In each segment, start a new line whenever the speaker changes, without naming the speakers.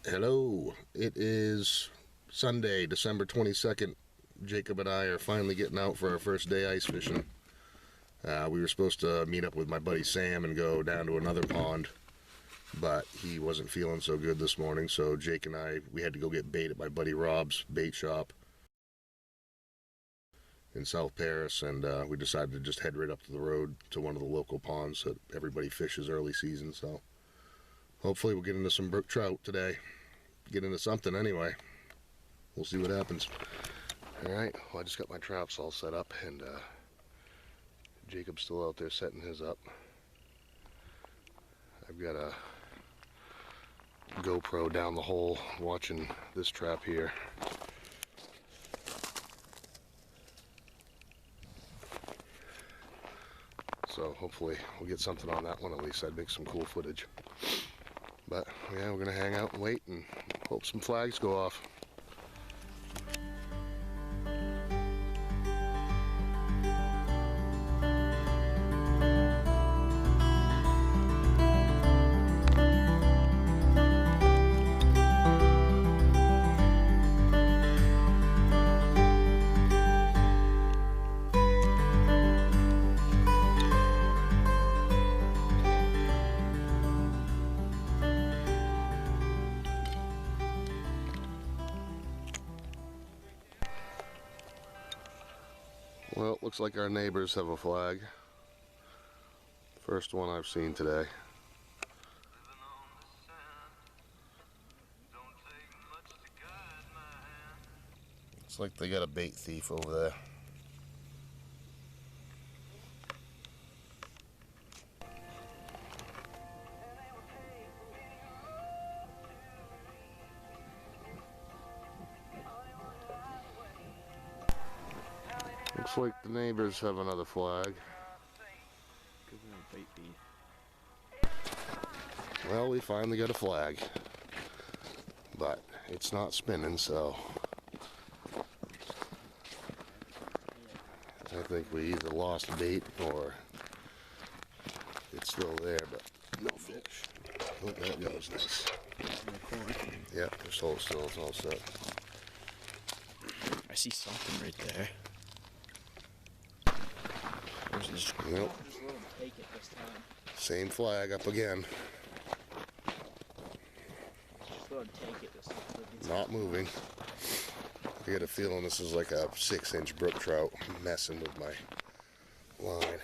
Hello, it is Sunday, December 22nd. Jacob and I are finally getting out for our first day ice fishing. We were supposed to meet up with my buddy Sam and go down to another pond, but he wasn't feeling so good this morning, so Jake and I, we had to go get bait at my buddy Rob's bait shop in South Paris, and we decided to just head right up to the road to one of the local ponds that everybody fishes early season, so hopefully we'll get into some brook trout today. Get into something anyway. We'll see what happens. Alright, well, I just got my traps all set up, and Jacob's still out there setting his up. I've got a GoPro down the hole watching this trap here. So hopefully we'll get something on that one at least. I'd make some cool footage. But yeah, we're gonna hang out and wait and hope some flags go off. Well, it looks like our neighbors have a flag. First one I've seen today. Looks like they got a bait thief over there. Looks like the neighbors have another flag. Well, we finally got a flag, but it's not spinning, so I think we either lost bait or it's still there, but no fish. Oh, there it goes. Nice. Yeah, just hold still. It's all set.
I see something right there.
Nope. Same flag up again. Not moving. I get a feeling this is like a 6-inch brook trout messing with my line.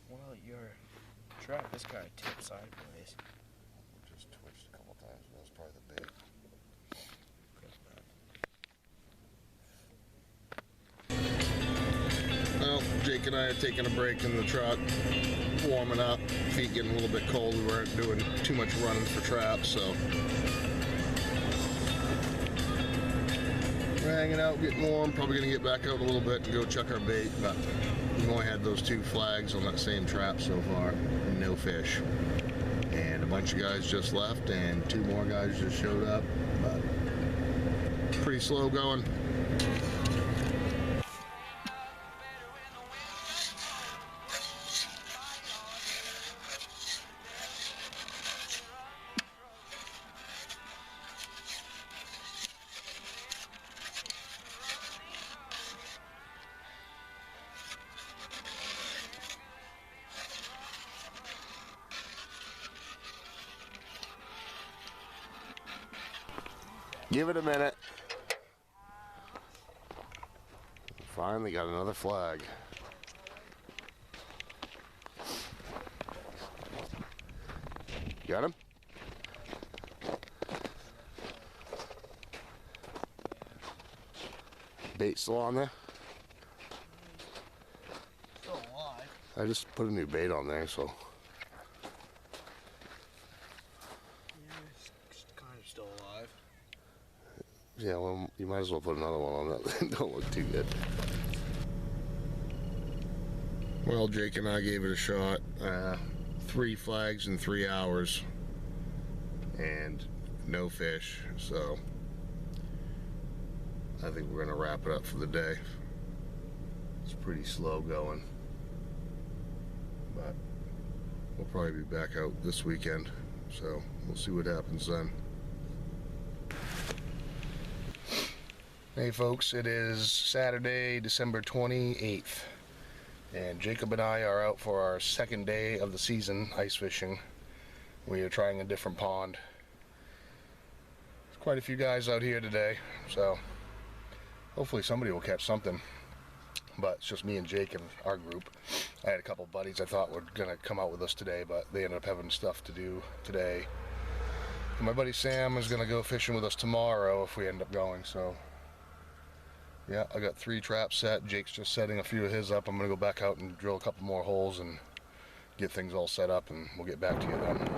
Well, your trap is kind of tipped sideways.
Just twitched a couple times, but that's probably the bait. Well, Jake and I are taking a break in the truck, warming up, feet getting a little bit cold. We weren't doing too much running for traps, so we're hanging out, getting warm. Probably gonna get back out a little bit and go check our bait, but we've only had those 2 flags on that same trap so far, no fish. And a bunch of guys just left and 2 more guys just showed up, but pretty slow going. Give it a minute. Finally got another flag. Got him? Bait still on there?
Still alive.
I just put a new bait on there, so.
Yeah, it's kind of still alive.
Yeah, well, you might as well put another one on that. Don't look too good. Well, Jake and I gave it a shot. 3 flags in 3 hours. And no fish, so I think we're gonna wrap it up for the day. It's pretty slow going. but we'll probably be back out this weekend, so we'll see what happens then. Hey folks, it is Saturday, December 28th, and Jacob and I are out for our second day of the season ice fishing. We are trying a different pond. There's quite a few guys out here today, so hopefully somebody will catch something. But it's just me and Jake and our group. I had a couple buddies I thought were gonna come out with us today, but they ended up having stuff to do today. And my buddy Sam is gonna go fishing with us tomorrow if we end up going, so yeah, I got 3 traps set. Jake's just setting a few of his up. I'm gonna go back out and drill a couple more holes and get things all set up, and we'll get back to you then.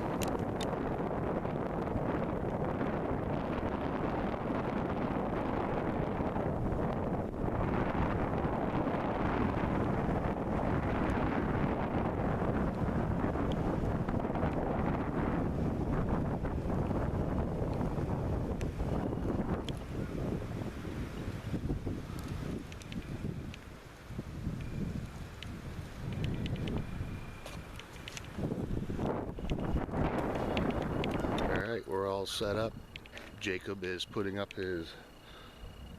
We're all set up. Jacob is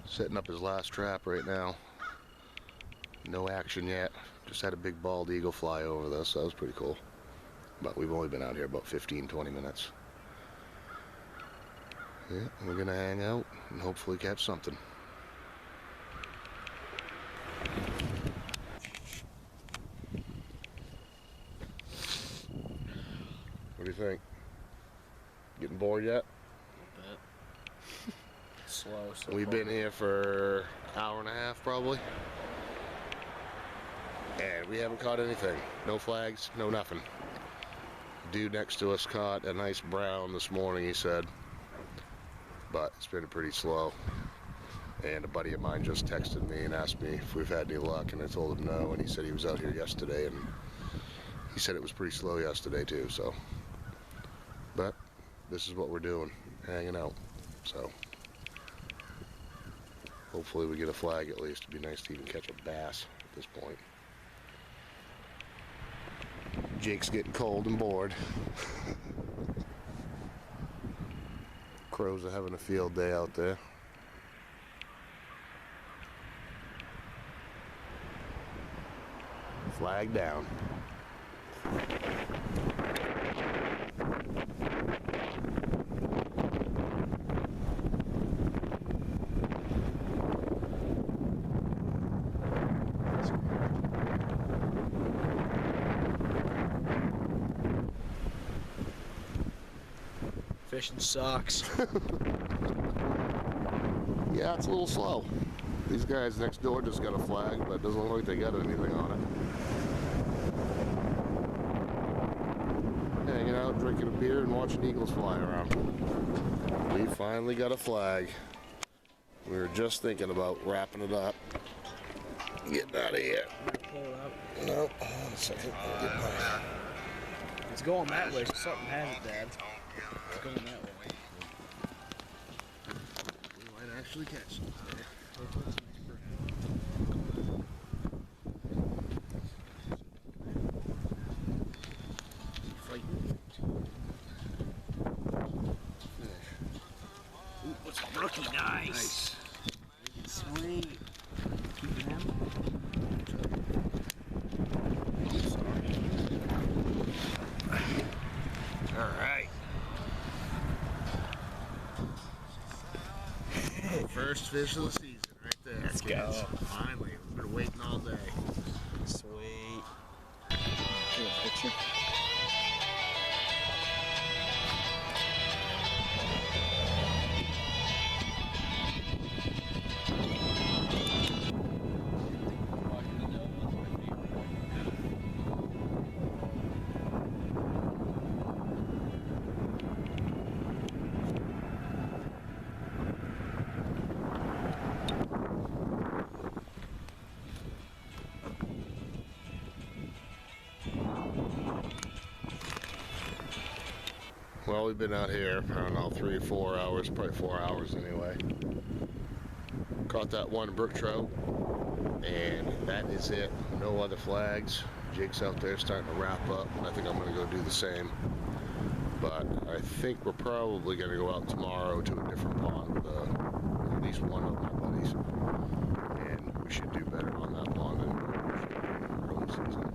setting up his last trap right now. No action yet. Just had a big bald eagle fly over this, so that was pretty cool. But we've only been out here about 15-20 minutes. Yeah, we're gonna hang out and hopefully catch something. What do you think? Getting bored yet?
A bit. Slow. So
We've been here for an hour and a half probably. And we haven't caught anything. No flags, no nothing. Dude next to us caught a nice brown this morning, he said. But it's been pretty slow. And a buddy of mine just texted me and asked me if we've had any luck, and I told him no, and he said he was out here yesterday, and he said it was pretty slow yesterday too, so. But this is what we're doing, hanging out. So hopefully we get a flag at least. It'd be nice to even catch a bass at this point. Jake's getting cold and bored. Crows are having a field day out there. Flag down.
fishing sucks.
Yeah, it's a little slow. These guys next door just got a flag, but it doesn't look like they got anything on it. Hanging out, drinking a beer, and watching eagles fly around. We finally got a flag. We were just thinking about wrapping it up, getting out of here.
Pull it up.
No, hold on a second.
It's going that way, so something has it, Dad. It's going that way.
We might actually catch something today.
Ooh, what's a rookie? Nice. Sweet. Keeping him. All right.
First fish of the season, right there.
Let's
kids.
go.
Finally, we've been waiting all day.
Sweet. Get a picture.
Well, we've been out here, I don't know, 3 or 4 hours, probably 4 hours anyway. Caught that one brook trout, and that is it. No other flags. Jake's out there starting to wrap up. I think I'm going to go do the same. But I think we're probably going to go out tomorrow to a different pond with at least one of my buddies. And we should do better on that pond than we should in the early season.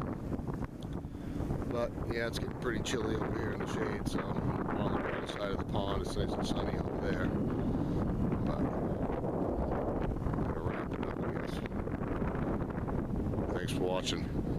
But yeah, it's getting pretty chilly over here in the shade, so we're on the wrong side of the pond. It's nice and sunny over there. But I'm going to wrap it up, I guess. Thanks for watching.